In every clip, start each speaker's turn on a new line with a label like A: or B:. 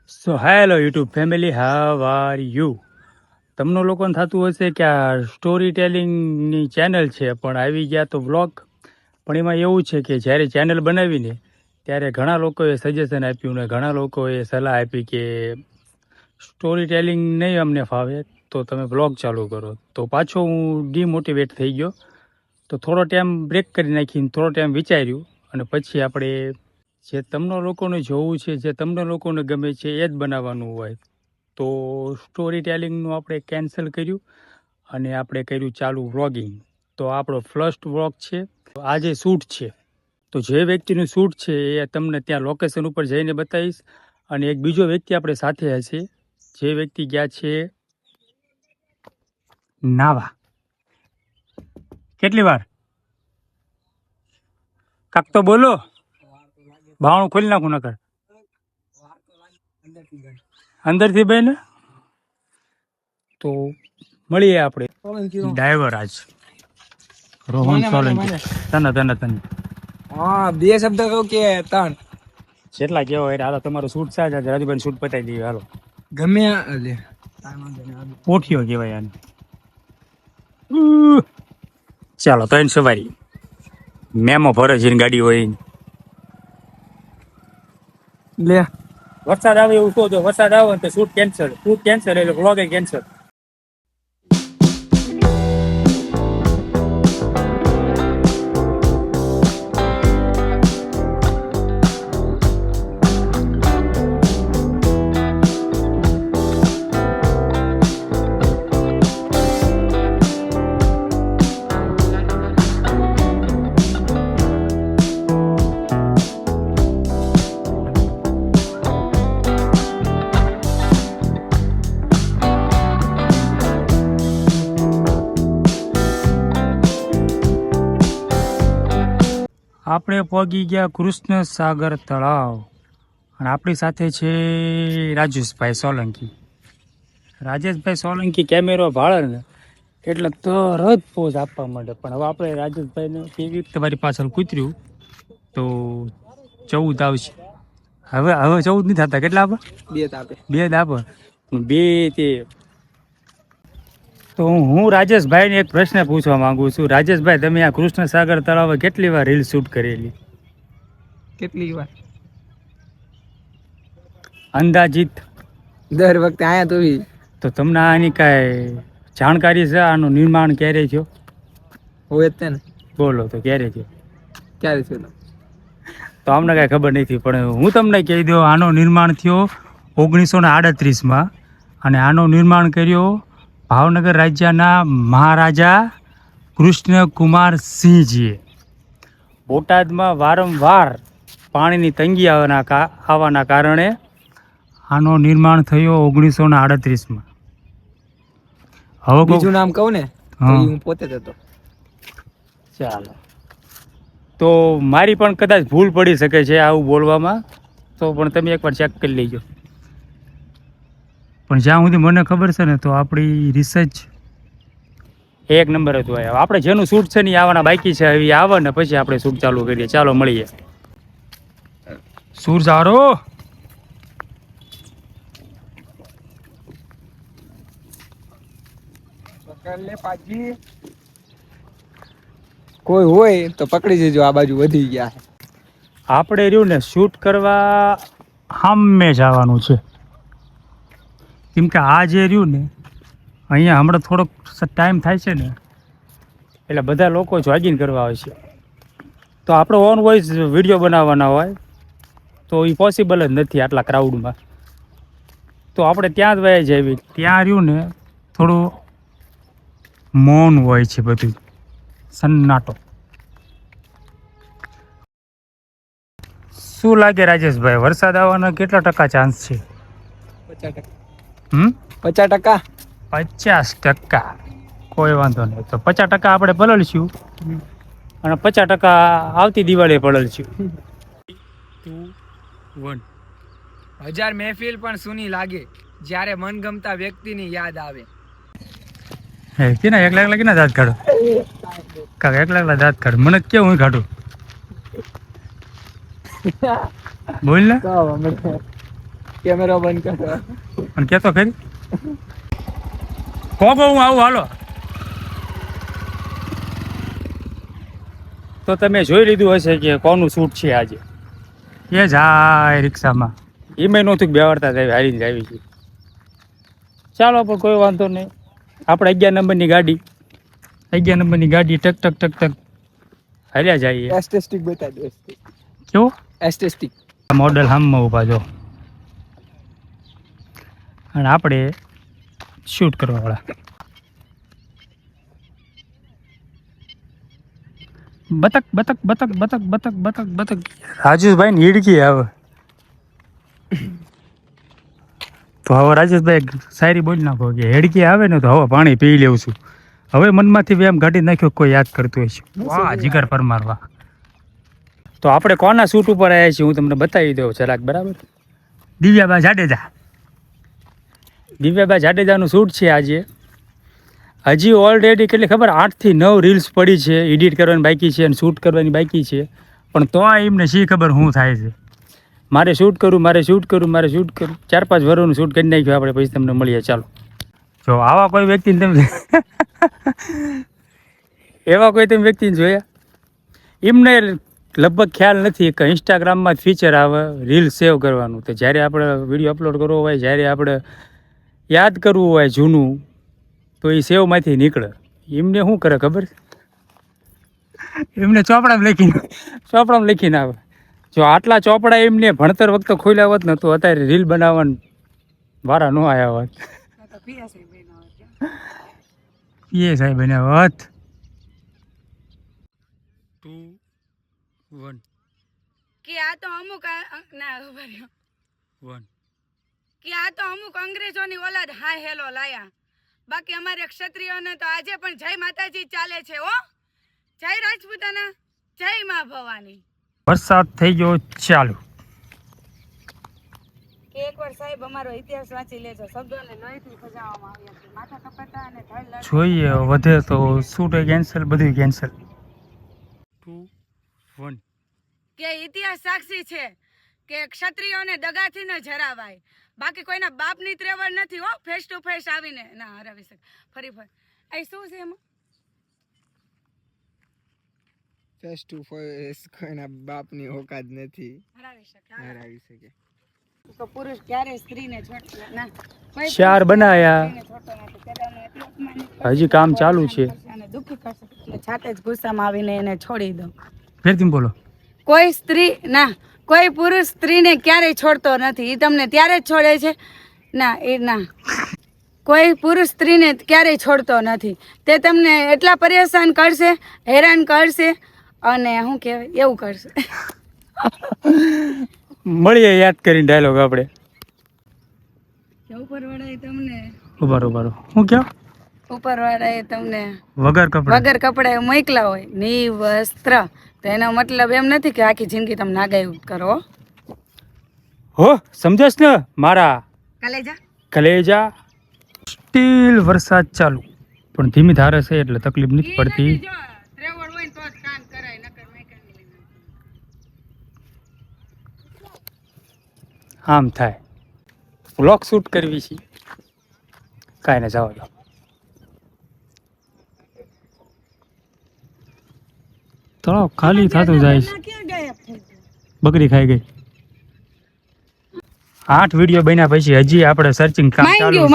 A: So hello YouTube family, how are you. તમને લોકોને થતું હશે કે આ સ્ટોરી ટેલિંગની ચેનલ છે, પણ આવી ગયા તો વ્લોગ. પણ એમાં એવું છે કે જ્યારે ચેનલ બનાવીને ત્યારે ઘણા લોકોએ સજેશન આપ્યું ને ઘણા લોકોએ સલાહ આપી કે સ્ટોરી ટેલિંગ નહીં અમને ફાવે તો તમે વ્લોગ ચાલુ કરો. તો પાછો હું ડિમોટિવેટ થઈ ગયો. તો થોડો ટાઈમ બ્રેક કરી નાખીને થોડો ટાઈમ વિચાર્યું અને પછી આપણે જે તમને લોકોને જોવું છે, જે તમને લોકોને ગમે છે એ જ બનાવવાનું હોય. તો સ્ટોરી ટેલિંગનું આપણે કેન્સલ કર્યું અને આપણે કર્યું ચાલુ વ્લોગિંગ. તો આપણો ફર્સ્ટ વ્લોગ છે. આજે શૂટ છે, તો જે વ્યક્તિનું શૂટ છે એ તમને ત્યાં લોકેશન ઉપર જઈને બતાવીશ. અને એક બીજો વ્યક્તિ આપણે સાથે હશે, જે વ્યક્તિ ગયા છે નાવા. કેટલી વાર કાક તો બોલો, બાવણું ખોલી નાખું નકર અંદરથી બેન. તો મળીએ આપણે ડ્રાઈવર આજ રોહન સોલંકી. તને તને તને
B: હા, બે શબ્દ કહું કે ત્રણ?
A: જેટલા કેવો હોય હાલો. તમારું શૂટ છે આજે, રાજુભાઈ શૂટ પતાવી દઈએ હાલો.
B: ગમે
A: પોઠિયો કહેવાય આને. ચાલો તો એને સવારી મેમો ભરે છે ગાડી હોય.
B: લે
A: વરસાદ આવે એવું કહો, જો વરસાદ આવે તો શૂટ કેન્સલ એટલે વ્લોગ કેન્સલ. આપણે પહોંચી ગયા કૃષ્ણ સાગર તળાવ અને આપણી સાથે છે રાજેશભાઈ સોલંકી. રાજેશભાઈ સોલંકી કેમેરો ભાળે ને એટલે તરત પોઝ આપવા માંડે. પણ હવે આપણે રાજેશભાઈને કેવી તમારી પાછળ કૂતર્યું તો 14 આવશે. હવે 14 નથી થતા. કેટલા આપે?
B: 2 આપે.
A: 2 આપે. 2 તે. તો હું રાજેશભાઈને એક પ્રશ્ન પૂછવા માંગુ છું. રાજેશભાઈ, તમે આ કૃષ્ણ સાગર તળાવે કેટલી વાર રીલ શૂટ કરેલી?
B: કેટલી વાર?
A: અંદાજિત
B: દર વખતે આયા તો
A: તો તમને આની કાંઈ જાણકારી છે? આનું નિર્માણ ક્યારે થયો?
B: હોય જ ને.
A: બોલો તો ક્યારે થયો?
B: ક્યારે છે?
A: તો અમને કાંઈ ખબર નથી, પણ હું તમને કહી દઉં. આનો નિર્માણ થયો 1938માં અને આનું નિર્માણ કર્યો ભાવનગર રાજ્યના મહારાજા કૃષ્ણકુમાર સિંહજીએ. બોટાદમાં વારંવાર પાણીની તંગી આવવાના કારણે આનો નિર્માણ થયો 1938માં. હવે
B: બીજું નામ કહું ને તો હું પોતે જ હતો.
A: ચાલો, તો મારી પણ કદાચ ભૂલ પડી શકે છે આવું બોલવામાં, તો પણ તમે એકવાર ચેક કરી લેજો. પણ જ્યાં સુધી મને ખબર છે ને તો આપણી રિસર્ચ એક નંબર હતું. આપણે જેનું શૂટ છે ને એ આવવાના બાકી છે. હવે આવે ને પછી આપણે શૂટ ચાલુ કરીએ. ચાલો મળીએ. સૂર સારો
B: કોઈ હોય તો પકડી જજો. આ બાજુ વધી ગયા.
A: આપણે રહ્યું ને શૂટ કરવા સામે જવાનું છે, કેમ કે આ જે રહ્યું ને અહીંયા હમણાં થોડોક ટાઈમ થાય છે ને એટલે બધા લોકો જોગિંગ કરવા આવે છે. તો આપણો ઓન વોઇસ વિડીયો બનાવવાના હોય તો એ પોસિબલ જ નથી આટલા ક્રાઉડમાં. તો આપણે ત્યાં જ વયા જઈએ. ત્યાં રહ્યું ને થોડું મૌન હોય છે, બધું સન્નાટો. શું લાગે રાજેશભાઈ, વરસાદ આવવાના કેટલા ટકા ચાન્સ છે?
B: 50%.
A: 50%. કોઈ વાંધો નહીં. તો 50% આપણે પલળશું અને 50% આવતી દિવાળીએ પલળશું. 2 1.
B: 1000 મહેફિલ પણ સુની લાગે જ્યારે મનગમતા વ્યક્તિની યાદ આવે.
A: હે કેના એકલા કેના દાંત કાઢો? કાકા એકલા દાંત કાઢો. મને કેવું હું કાઢું? બોલ ને.
B: કેમેરા બંધ કરો.
A: પણ કેતો ખરી કોકો હું આવું હાલો. તો તમે જોઈ લીધું હશે કે કોનું શૂટ છે આજે. એ જાય રિક્ષામાં એમાં નહોતું બેવાડતા જાય હારીને જ આવી છે. ચાલો પણ કોઈ વાંધો નહીં. આપણે 11 નંબરની ગાડી 11 નંબરની ગાડી ટક ટક ટક ટક હાલ્યા જઈએ.
B: એસ્ટેસ્ટિક બતાવી દો.
A: કેવું
B: એસ્ટેસ્ટિક
A: મોડલ હામમાં ઊભા જો અને આપણે શૂટ કરવાવાળા. બતક બતક બતક બતક બતક બતક બતક રાજેશભાઈ ને હિડકી આવે તો હવે રાજેશભાઈ શાયરી બોલી નાખો કે હેડકી આવે ને તો હવે પાણી પી લેવું છું. હવે મનમાંથી એમ કાઢી નાખ્યો કોઈ યાદ કરતું હોય છે. વાહ જીગર પરમાર વાહ. તો આપણે કોના શૂટ ઉપર આવ્યા છીએ હું તમને બતાવી દઉં જરાક બરાબર. દિવ્યાબા જાડેજા. દિવ્યાબા જાડેજાનું શૂટ છે આજે. હજી ઓલરેડી કેટલી ખબર 8 થી 9 રીલ્સ પડી છે. એડિટ કરવાની બાકી છે અને શૂટ કરવાની બાકી છે. પણ તો એમને શી ખબર શું થાય છે. મારે શૂટ કરું 4-5 વર્ષનું શૂટ કરી નાખ્યું આપણે. પછી તમને મળીએ. ચાલો જો આવા કોઈ વ્યક્તિને તમે એવા કોઈ તમે વ્યક્તિને જોયા એમને લગભગ ખ્યાલ નથી કે ઇન્સ્ટાગ્રામમાં ફીચર આવે રીલ સેવ કરવાનું. તો જ્યારે આપણે વિડીયો અપલોડ કરવો હોય, જ્યારે આપણે યાદ કરવું હોય જૂનું, તો એ સેવમાંથી નીકળે. એમને શું કરે ખબર? એમને ચોપડામાં લખીને આવે. જો આટલા ચોપડા એમને ભણતર વખતે ખોલ્યા હોત ને તો અત્યારે રીલ બનાવવાના વારા ન આવ્યા હોત. PSI બન્યા હોત. 2 1
C: કે આ તો અમુક ના ઉભા રહ્યો
A: 1
C: કે આ તો અમુક અંગ્રેજોની ઓલાદ હાય હેલો લાયા. બાકી અમારે ક્ષત્રિયોને તો આજે પણ જય માતાજી ચાલે છે. હો, જય રાજપૂતાના, જય માં ભવાની.
A: વરસાદ થઈ ગયો ચાલુ.
C: કે એકવાર સાહેબ અમારો ઇતિહાસ વાંચી લેજો. શબ્દોને લોહીથી સજાવવામાં આવ્યા છે. માથા કપાતા અને ધડ લડ
A: જોઈએ વધે તો શૂટ કેન્સલ, બધું કેન્સલ. 2 1
C: કે ઇતિહાસ સાક્ષી છે કે ક્ષત્રિયોને દગાથી ન જરાવાય. બાકી કોઈના બાપની ત્રેવડ નથી. હો, ફેસ ટુ ફેસ આવીને ના હરાવી શકે. ફરી અહીં શું છે એમાં?
B: ફેસ ટુ ફેસ કોઈના બાપની ઓકાત નથી.
C: હરાવી શકે. તો પુરુષ ક્યારે સ્ત્રીને છોડતો ના. કોઈ
A: 4 બનાયા.
C: સ્ત્રીને છોડતો નથી. તેદાનું એટલું અપમાનિત કરે
A: હજી કામ ચાલુ છે.
C: અને દુઃખી કરશે એટલે છાતે જ ગુસ્સામાં આવીને એને છોડી દો.
A: ફેરથી બોલો.
C: કોઈ સ્ત્રી ના, કોઈ પુરુષ સ્ત્રીને ક્યારેય છોડતો નથી. એ તમને ત્યારે જ છોડે છે ના. એ ના, કોઈ પુરુષ સ્ત્રીને ક્યારેય છોડતો નથી. તે તમને એટલા પરેશાન કરશે, હેરાન કરશે અને શું કહેવાય એવું કરશે.
A: મળીએ યાદ કરીને ડાયલોગ આપણે.
C: ઉપરવાળાએ તમને
A: હું કહો
C: ઉપરવાળાએ તમને
A: વગર
C: કપડાએ મોકલા હોય નિવસ્ત્ર, તો એનો મતલબ એમ નથી કે આખી જિંદગી તમે નાગાઈ કરો.
A: હો સમજસ ને મારા
C: કલેજા.
A: કલેજા. સ્ટીલ વરસાદ ચાલુ પણ ધીમી ધારે છે એટલે તકલીફ નથી પડતી. આમ થાય. વ્લોગ શૂટ કરવી છે કાંઈ ને જવા દો. તળાવ ખાલી થતું જાય છે. બકરી ખાઈ ગઈ. 8 વિડીયો બન્યા પછી હજી આપણે સર્ચિંગ કામ ચાલુ છે.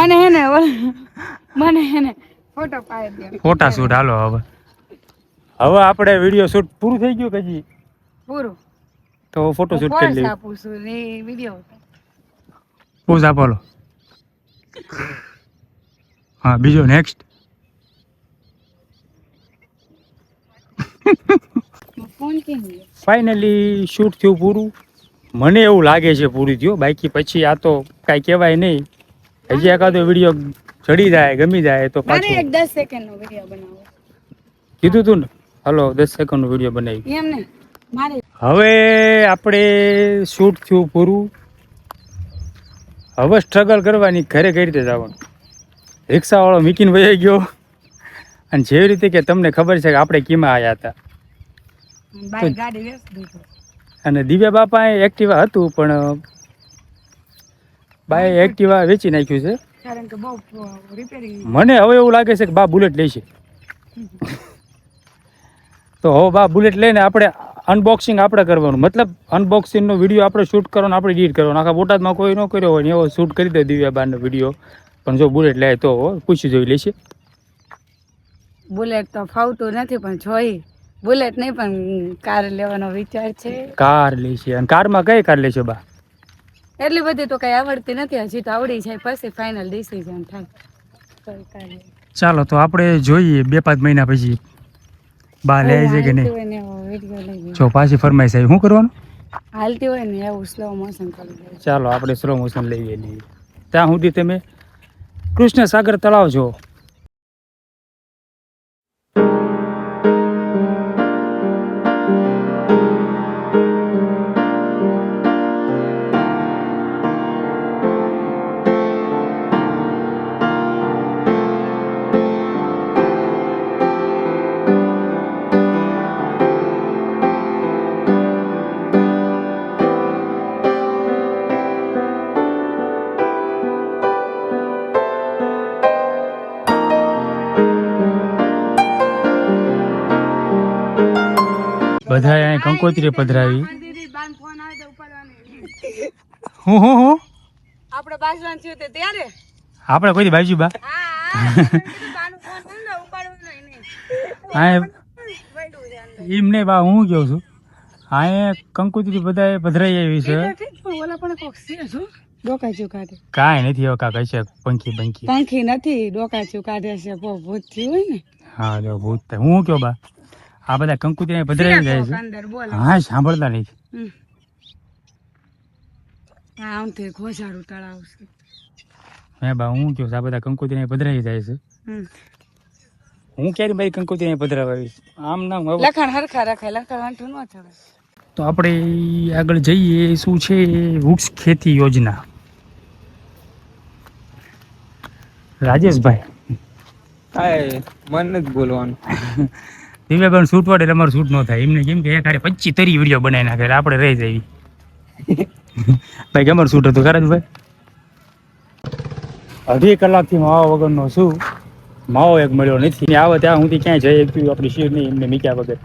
C: મને હે ને ફોટો પાડી દે.
A: ફોટા શૂટ હાલો હવે આપણે વિડીયો શૂટ પૂરું થઈ ગયું કે હજી
C: પૂરું
A: તો ફોટો શૂટ કરી લઈએ.
C: આપું છું ને વિડિયો
A: પોઝ આપો લો. હા બીજો નેક્સ્ટ. ફાઇનલી શૂટ થયું પૂરું. મને એવું લાગે છે પૂરું થયું. બાકી પછી આ તો કાંઈ કહેવાય નહીં. હજી એકાદો વિડીયો ચડી જાય, ગમી જાય તો પાછું.
C: એક 10 સેકન્ડનો વિડિયો બનાવો
A: કીધું તું ને. હાલો 10 સેકન્ડનો વિડીયો બનાવી.
C: એમ ને મારે
A: હવે આપણે શૂટ થયું પૂરું. હવે સ્ટ્રગલ કરવાની ઘરે કઈ રીતે જવાનું. રિક્ષાવાળો મીકીને વહી ગયો. અને જેવી રીતે કે તમને ખબર છે કે આપણે કીમાં આવ્યા હતા.
C: બાય ગાડી વેચ દીધો.
A: અને દિવ્યા બાપા એક્ટિવા હતું પણ બાએ એક્ટિવા વેચી નાખ્યું છે.
C: કારણ કે બહુ રિપેરિંગ.
A: મને હવે એવું લાગે છે કે બા બુલેટ લેશે. તો હવે બા બુલેટ લઈને આપણે અનબોક્સિંગ આપણે કરવાનું, મતલબ અનબોક્સિંગનો વિડીયો આપણે શૂટ કરવાનો, આપણે એડિટ કરવાનો. આખા બોટાદમાં કોઈ ન કર્યો હોય ને એવો શૂટ કરી દે દિવ્યા બારનો વિડીયો. પણ જો બુલેટ લે તો પૂછી જોઈ લેશે.
C: બુલેટ તો ફાવતું નથી, પણ જોઈ બુલેટ નહીં પણ કાર લેવાનો વિચાર છે.
A: કાર લેશે. અને કારમાં કઈ કાર લેશે બા?
C: એટલી બધી તો કઈ આવડતી નથી, હજી તો આવડી જાય પછી ફાઇનલ ડિસિઝન થાય. કઈ કાર લેવી.
A: ચાલો તો આપણે જોઈએ 2-5 મહિના પછી બા લે છે કે નહીં.
C: હોય ને એવો વિડીયો લઈ
A: જો પાછી ફરમાઈશ આવી, શું કરવાનું?
C: હાલતી હોય ને એવું સ્લો મોશન કરી દે.
A: ચાલો આપણે સ્લો મોશન લઈએ લઈએ. ત્યાં સુધી તમે કૃષ્ણ સાગર તળાવ જો. બધા અહીંયા કંકોત્રી પધરાવી. હું
C: આપણે બાજવાન થયું તે ત્યારે
A: આપણે કોઈ બાજુ બા એમ નહીં બા, હું કહું છું અહીંયા કંકોત્રી બધા પધરાઈ આવી છે.
C: ડોકાચું કાઢે
A: કાંઈ નથી હવે કાંઈ કહેશે પંખી બંખી.
C: પંખી નથી, ડોકાચું કાઢે છે. બહુ ભૂત થયું હોય ને.
A: હા જો ભૂત થાય. હું કયો બા આ બધા કંકોત્રી પધરાઈ જાય છે.
C: અંદર બોલ.
A: હા સાંભળતા નહીં.
C: હા આમથી ઘોસારું તળાવ છે.
A: હે બા હું કયો આ બધા કંકોત્રી પધરાઈ જાય છે. હું ક્યારે મારી કંકોત્રી પધરાવી આમ નામ હવે
C: લખાણ હરખા રખાય, લખાણ વાંઠું ન થવાય.
A: તો આપણે આગળ જઈએ. શું છે? વૃક્ષ ખેતી યોજના. રાજેશભાઈ
B: કાંઈ મન નથી બોલવાનું.
A: દિવ્યાબેન શૂટ વાળે એટલે અમારું શૂટ ન થાય એમને, કેમ કે 25-30 વિડીયો બનાવી નાખે એટલે આપણે રહી જઈએ. ભાઈ કે અમારું શૂટ હતું ખરાજભાઈ. 2.5 કલાકથી માવા વગરનો શું માવો એક મળ્યો નથી. આવે ત્યાં સુધી ક્યાંય જઈએ એકતું આપણી શીર નહીં એમને મીક્યા વગર.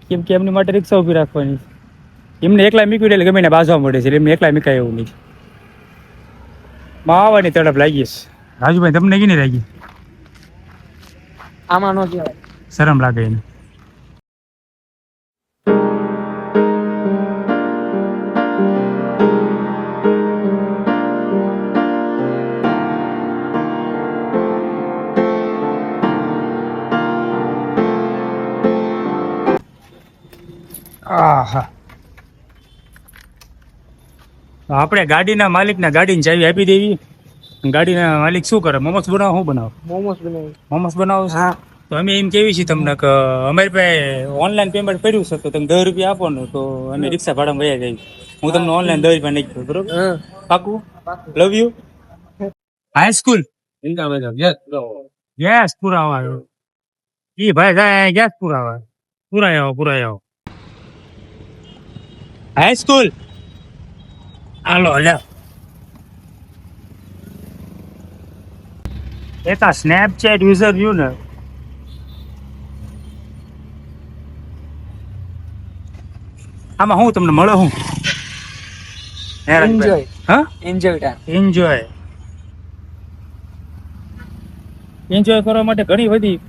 A: કેમ કે એમની માટે રિક્ષા ઊભી રાખવાની. એમને એકલા મીક્યું એટલે ગમે એને બાજવા મળે છે. એમને એકલા મીકાય એવું નહીં. માવાની તડપ લાગી છે. રાજુભાઈ તમને કેની લાગી?
B: આમાં નો કહેવાય.
A: શરમ લાગે એને. આહા આપણે ગાડીના માલિકના ગાડીની ચાવી આપી દેવી. ગાડીના માલિક શું કરે? મોમોસ બનાવો. શું બનાવો? મોમોસ બનાવો. હા તો અમે એમ કેવી છીએ તમને કે અમારી પાસે ઓનલાઈન પેમેન્ટ કર્યું છે તો તમે 10 રૂપિયા આપો ને તો અમે રિક્ષા ભાડામાં વયા જઈએ. હું તમને ઓનલાઈન 10 રૂપિયા નાખી દઉં. બરોબર? પાકું? Love you. High school gas પુરાવા ઈ ભાઈ જાય ગેસ પુરાવા પુરાય આવો હાઈ સ્કૂલ. હાલો લે એક આ સ્નેપચેટ યુઝર રહ્યું ને આમાં હું તમને મળે હું
B: એન્જોય.
A: હા
B: એન્જોય
A: એન્જોય કરવા માટે ઘણી બધી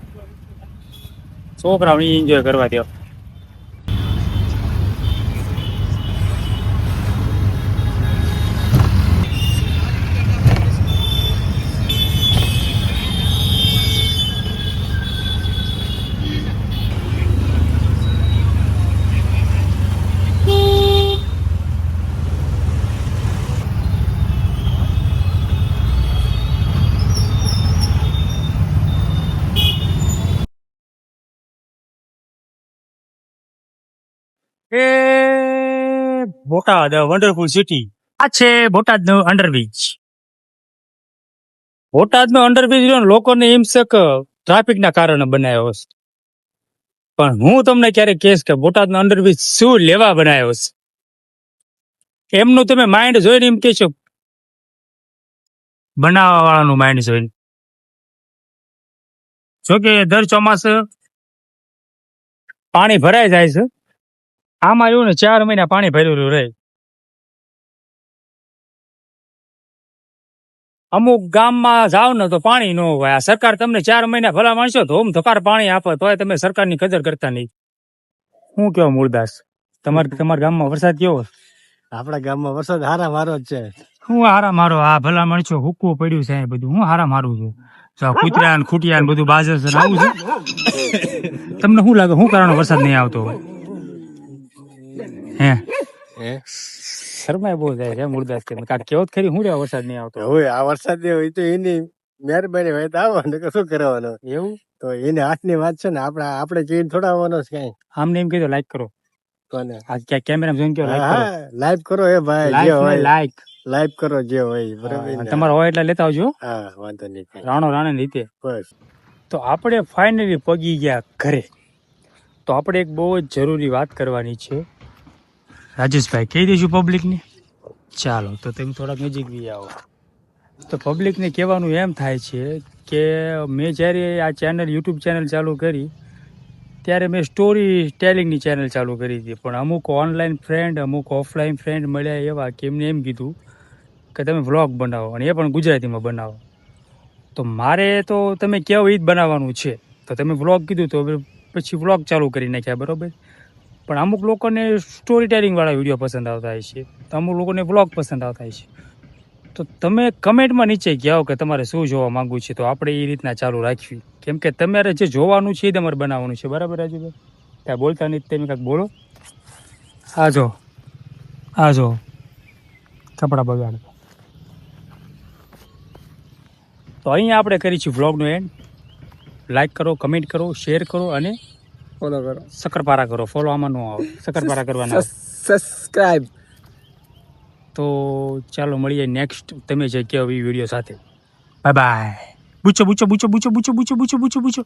A: છોકરાઓને એન્જોય કરવા દો. એ બોટાદ વન્ડરફુલ સિટી. આ છે બોટાદનો અંડરબ્રિજ. બોટાદનો અંડરબ્રિજ લોકોને હિંસક ટ્રાફિકના કારણે બનાવ્યો છે. પણ હું તમને ક્યારેક કહીશ કે બોટાદનો અંડરબ્રિજ શું લેવા બનાવ્યો છે. એમનું તમે માઇન્ડ જોઈને એમ કહેશો બનાવવા વાળાનું માઇન્ડ છે. જોકે દર ચોમાસે પાણી ભરાઈ જાય છે. આમાં એવું ને 4 મહિના પાણી ભરેલું રહે. અમુક ગામમાં જાવ ને તો પાણી ન હોય. આ સરકાર તમને 4 મહિના ભલા માણશો તો ધોકાર પાણી આપે તોય તમે સરકારની કદર કરતા નહીં. શું કેવો મૂળદાસ, તમારા ગામમાં વરસાદ કેવો?
D: આપણા ગામમાં વરસાદ હારા મારો જ છે.
A: હું હારા મારો આ ભલા માણસો હુકવું પડ્યું છે અહીં બધું. હું હારા મારું છું. કૂતરા ને ખૂટિયા ને બધું બાજર છે ને આવું છે. તમને શું લાગે શું કારણ વરસાદ નહીં આવતો હોય? હે શરમાય બહુ જાય છે મૂળદાસ કે કાક કેવો જ ખરી. શું રે વરસાદ નહીં આવતો
D: હવે આ વરસાદ હોય તો એની મહેરબાની હોય તો આવો ને શું કરવાનું
A: એવું?
D: તો એને હાથની વાત છે ને. આપણે કઈ થોડા આવવાનો છે કઈ.
A: આમને એમ કીધું લાઈક કરો.
D: કોને?
A: આ કેમેરા જોઈને કયો લાઈક કરો.
D: લાઈવ કરો એ ભાઈ, જે હોય
A: લાઈક
D: લાઈવ કરો જે હોય. બરાબર ને?
A: તમારો હોય એટલે લેતા આવજો.
D: હા વાંધો નહીં કઈ.
A: રાણો રાણે રીતે
D: બસ
A: તો આપણે ફાઇનલી પગી ગયા ઘરે. તો આપણે એક બહુ જ જરૂરી વાત કરવાની છે. રાજેશભાઈ કહી દઈશું પબ્લિકને. ચાલો તો તમે થોડાક નજીક બી આવો. તો પબ્લિકને કહેવાનું એમ થાય છે કે મેં જ્યારે આ યુટ્યુબ ચેનલ ચાલુ કરી ત્યારે મેં સ્ટોરી ટેલિંગની ચેનલ ચાલુ કરી હતી. પણ અમુક ઓનલાઈન ફ્રેન્ડ, અમુક ઓફલાઈન ફ્રેન્ડ મળ્યા એવા કે એમને એમ કીધું કે તમે વ્લોગ બનાવો અને એ પણ ગુજરાતીમાં બનાવો. તો મારે તો તમે કેવો એ જ બનાવવાનું છે. તો તમે વ્લોગ કીધું તો પછી વ્લોગ ચાલુ કરી નાખ્યા, બરાબર. પણ અમુક લોકોને સ્ટોરી ટેલિંગવાળા વિડીયો પસંદ આવતા હોય છે, તો અમુક લોકોને વ્લોગ પસંદ આવતા હોય છે. તો તમે કમેન્ટમાં નીચે કહો કે તમારે શું જોવા માંગવું છે, તો આપણે એ રીતના ચાલુ રાખવી. કેમ કે તમારે જે જોવાનું છે એ તમારે બનાવવાનું છે, બરાબર રાજુભાઈ? ત્યાં બોલતા નહીં, તમે કાંઈક બોલો. આ જો કપડાં બગાડ. તો અહીંયા આપણે કરી છીએ વ્લોગનો એન્ડ. લાઈક કરો, કમેન્ટ કરો, શેર કરો અને
B: ફોલો કરો,
A: શક્કરપારા કરો. ફોલો આમાં ન આવે, શક્કરપારા કરવાના.
B: સબસ્ક્રાઇબ.
A: તો ચાલો મળીએ નેક્સ્ટ તમે જે કહો એ વિડીયો સાથે. Bye bye. બૂચો બૂચો બૂચો બૂચો બૂચો બૂચો બૂચો બૂચો બૂચો.